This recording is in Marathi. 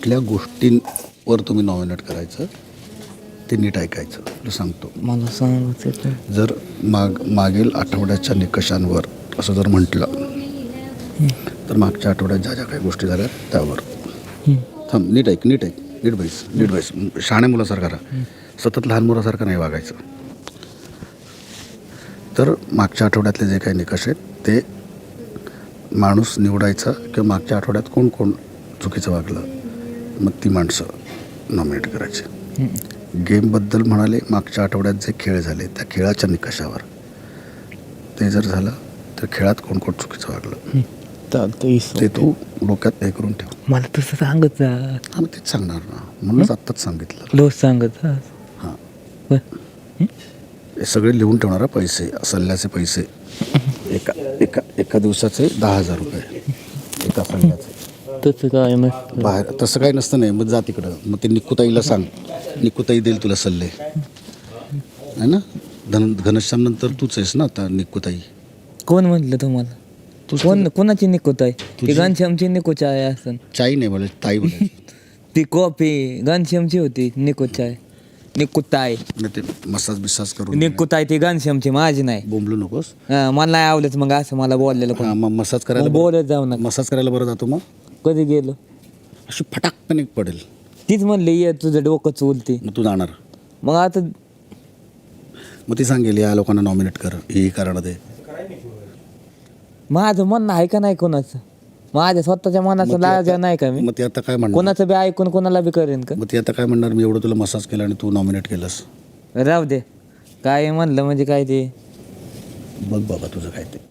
कुठल्या गोष्टींवर तुम्ही नॉमिनेट करायचं ते नीट ऐकायचं. तुला सांगतो, मला सांगायचं जर मागील आठवड्याच्या निकषांवर असं जर म्हटलं तर मागच्या आठवड्यात ज्या ज्या काही गोष्टी झाल्या त्यावर थांब. नीट ऐक, नीट बैस. शहाण्या मुलासारखा राहा, सतत लहान मुलासारखं नाही वागायचं. तर मागच्या आठवड्यातले जे काही निकष आहेत ते माणूस निवडायचा किंवा मागच्या आठवड्यात कोण कोण चुकीचं वागलं मग ती माणसं नॉमिनेट करायची. गेमबद्दल म्हणाले, मागच्या आठवड्यात जे खेळ झाले त्या खेळाच्या निकषावर ते जर झालं तर खेळात कोण कोण चुकीचं वागलं ते तू डोक्यात हे करून ठेव. मला तसं सांगत जा. हां, मग तेच सांगणार ना, म्हणूनच आत्ताच सांगितलं. रोज सांगत जा. हां, बरं. हे सगळे लिहून ठेवणार. पैसे, सल्ल्याचे पैसे एका दिवसाचे 10,000 रुपये एका सल्ल्याचे. तसं काय नसतं. बाहेर तसं काही नसतं. नाही, मग जा तिकडं, मग ते निकुताईला सांग, निकुताई देईल तुला सल्ले, आहे ना. घनश्याम नंतर तूच आहेस ना आता निकुताई. कोण म्हटलं तुम्हाला? कोणाची निकोच आहे? ती घनश्यामची निकोच आहे असं. चाई नाही बोलायची, ताई बोलायची. ती कॉफी घनश्यामची होती. निकोच आहे, निकुताय. नाही, ते मसाज बिसाज करून निकुताय ती घनश्यामची, माझी नाही. बोंबलू नकोस. मला नाही आवडत मग असं मला बोललेलं. हां, मग मसाज करायला बोलत जाऊ नका. मसाज करायला बरं जातो. मग कधी गेलो अशी फटाकपणे पडेल. तीच म्हणली ये तुझं डोकं चुलती. मग तू जाणार. मग आता मग ती सांगेल या लोकांना नॉमिनेट कर, ही कारण दे. माझं म्हणणं आहे का नाही कोणाचं? माझ्या स्वतःच्या मनाचं लाज नाही का मी? मग ती आता काय म्हणणार? कोणाचं बी ऐकून कोणाला बी करेन का? मग ती आता काय म्हणणार? मी एवढं तुला मसाज केला आणि तू नॉमिनेट केलंस. राहू दे. काय म्हणलं म्हणजे काय ते बघ बाबा तुझं काय ते.